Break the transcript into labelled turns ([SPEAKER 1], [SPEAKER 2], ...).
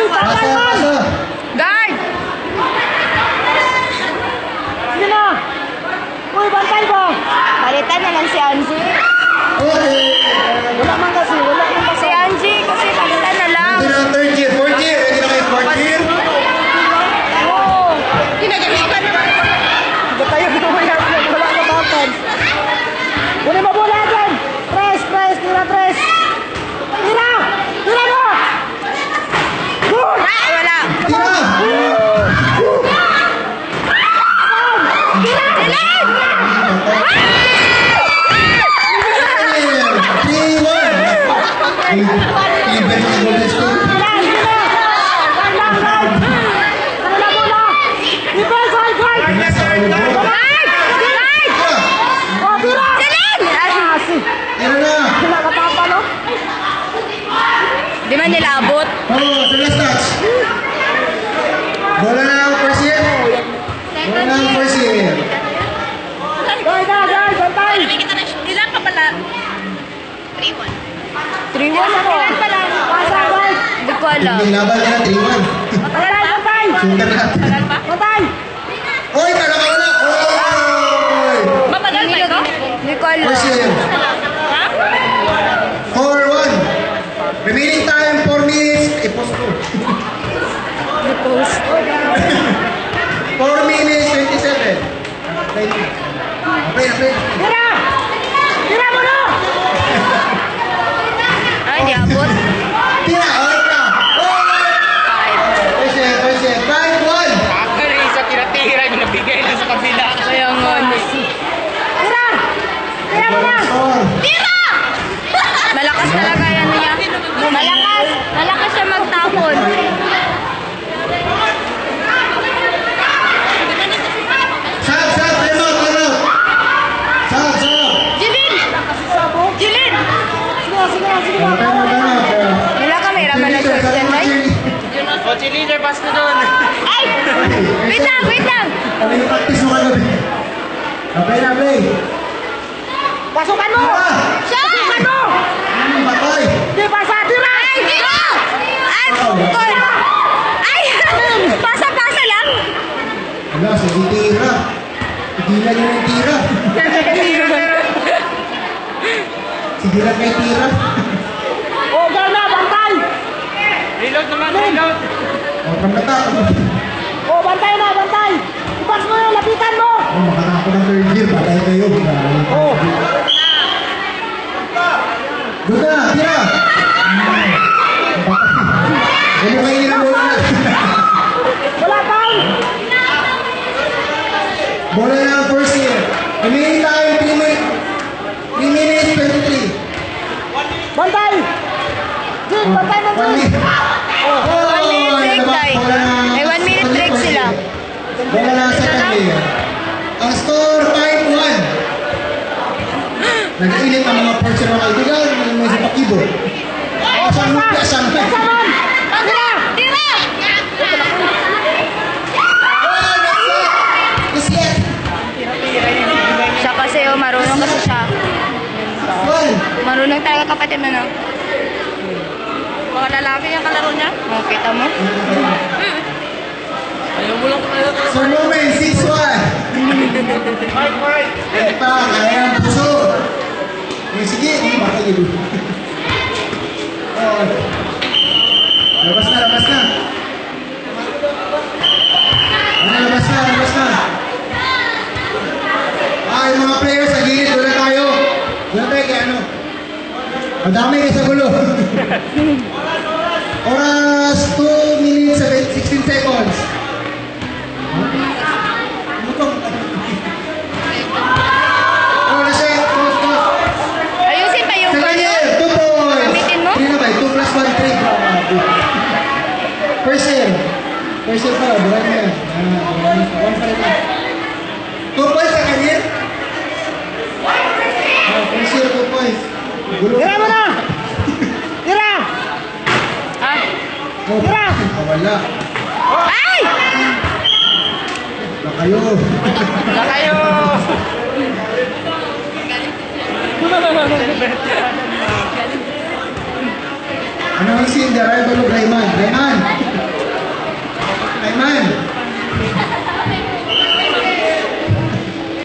[SPEAKER 1] Pasa, pasa.
[SPEAKER 2] Guard!
[SPEAKER 3] Sige na! Uy, bantay ba?
[SPEAKER 2] Balitan na lang si Angie.
[SPEAKER 1] Okay.
[SPEAKER 3] Wala man kasi, wala man kasi.
[SPEAKER 2] Si Angie, kasi balitan na lang.
[SPEAKER 1] Ready na third year, fourth year. Ready na kayo fourth year?
[SPEAKER 3] Oo!
[SPEAKER 2] Ginagalitan naman.
[SPEAKER 3] Hindi tayo gumayat yan, wala na bapan. Kunin mo bola dyan! Press, press, tira, press! Tira! Tira mo! Good!
[SPEAKER 2] Ay, wala.
[SPEAKER 1] Tira!
[SPEAKER 2] Tira! Silen!
[SPEAKER 1] 3-1. Even si Golden State.
[SPEAKER 3] Tira! Tira! Guard lang, guard! Tara na bola! Defense, high guard!
[SPEAKER 1] Nasa ulo ko.
[SPEAKER 2] Guard! Guard!
[SPEAKER 3] Oh, tira!
[SPEAKER 2] Silen!
[SPEAKER 3] Kasi!
[SPEAKER 1] Tira na.
[SPEAKER 3] Wala ka papa, no?
[SPEAKER 2] Di man nila abot.
[SPEAKER 1] Oh, the last touch. Bola na ang first year. Bola na ang first year.
[SPEAKER 3] Guard na, guard! Bantay!
[SPEAKER 2] Ilan pa pala? 3-1. 3-1 ako. Ilan pa lang?
[SPEAKER 3] Pasa, guard!
[SPEAKER 2] Hindi ko alam.
[SPEAKER 1] Hindi laban ka na 3-1.
[SPEAKER 3] Bantay, bantay!
[SPEAKER 1] Shooter lahat.
[SPEAKER 3] Bantay!
[SPEAKER 1] Oy, nakakawala. Oy!
[SPEAKER 2] Matagal ba ito? Hindi ko alam.
[SPEAKER 1] First year. 4-1. Remaining time, 4 minutes. I-post ko.
[SPEAKER 2] Post.
[SPEAKER 1] 4 minutes, 27. Okay, okay.
[SPEAKER 3] Tira! Tira mo na!
[SPEAKER 2] Ay, hindi abot.
[SPEAKER 1] Tira, out na. Oh!
[SPEAKER 2] 5.
[SPEAKER 1] First year, first year. 5-1.
[SPEAKER 4] Ako na isa tira-tira yung nabigay na sa kabila.
[SPEAKER 2] Kaya nga.
[SPEAKER 3] Tira! Tira mo na!
[SPEAKER 1] Score.
[SPEAKER 2] Malakas talaga yan niya. Malakas. Malakas siya magtapon.
[SPEAKER 1] Sab, sab, time out, time out. Sab, sab.
[SPEAKER 2] Jilin! Jilin!
[SPEAKER 3] Sige, sige, sige.
[SPEAKER 1] Time out, time out.
[SPEAKER 2] Wala kamera man na short yan, ay.
[SPEAKER 4] O, cheerleader, pass na doon.
[SPEAKER 2] Ay! Wait lang, wait lang.
[SPEAKER 1] Ano yung practice mo kagabi? Okay na, play.
[SPEAKER 3] Pasukan mo!
[SPEAKER 2] Siya!
[SPEAKER 3] Pasukan mo!
[SPEAKER 1] Patay.
[SPEAKER 3] Di pasa, tira!
[SPEAKER 2] Ay! Dito! Ay! Gol! Ay! Pasa-pasa lang.
[SPEAKER 1] Wala, sige tira. Tigilan nyo yung tira. Sige lang kay tira.
[SPEAKER 3] O, gana, bantay!
[SPEAKER 4] Reload naman, reload.
[SPEAKER 1] O, from the top.
[SPEAKER 3] O, bantay na, bantay! Ipas mo yun, lapitan mo!
[SPEAKER 1] Oh, makatako ng third year. Patay kayo.
[SPEAKER 3] O,
[SPEAKER 1] Good na, tira. Ano kayo nila
[SPEAKER 3] wala tao!
[SPEAKER 1] bola na ang first year. Remaining time, 3 minutes, 23.
[SPEAKER 3] Bantay! Jin, bantay ng
[SPEAKER 1] 1
[SPEAKER 3] Jin!
[SPEAKER 1] minute. Oh,
[SPEAKER 2] 1 minute break,
[SPEAKER 1] nabak-
[SPEAKER 2] Day.
[SPEAKER 1] bola na-
[SPEAKER 2] May 1 minute break sila.
[SPEAKER 1] Bola na sa second year. Ang score, 5-1. Nag-init ang mga parts ng mga kaibigan. May sa pakibo. Asang lupi, asang lupi.
[SPEAKER 3] Saman! Tira!
[SPEAKER 2] Tira!
[SPEAKER 1] Islet.
[SPEAKER 2] Siya kasi, oh, marunong kasi siya.
[SPEAKER 1] One.
[SPEAKER 2] Marunong talaga kapatid mo, no? Mga lalaki yung kalaro niya. Oh, kita mo?
[SPEAKER 4] Ayaw mo lang kaya.
[SPEAKER 1] So, moment, 6-1. Ito pa, kaya ang puso. Sige, baka yun. Oh. Labas na, labas na. Ano, labas na, labas na. Yung mga players sa gilid, doon na tayo. Doon na tayo kaya ano. Madami kayo sa gulo. Oras, 2 minutes, 16 seconds. Ano to? Oh, na-set. Close, close.
[SPEAKER 2] Ayusin pa yung
[SPEAKER 1] Second
[SPEAKER 2] ano.
[SPEAKER 1] year, 2 points.
[SPEAKER 2] Gamitin mo?
[SPEAKER 1] 3 na ba? 2 plus 1, 3. First year. First year pala, bulan na yan. 1 pa rin na. 2 points second year? First year, 2 points. Gulo.
[SPEAKER 3] Tira mo na! Tira!
[SPEAKER 2] Ha?
[SPEAKER 1] Oh,
[SPEAKER 3] Tira!
[SPEAKER 1] wala.
[SPEAKER 2] Ay!
[SPEAKER 1] Na kayo.
[SPEAKER 4] Na kayo!
[SPEAKER 1] Ano ang scene? The arrival of Rayman. Rayman! yan.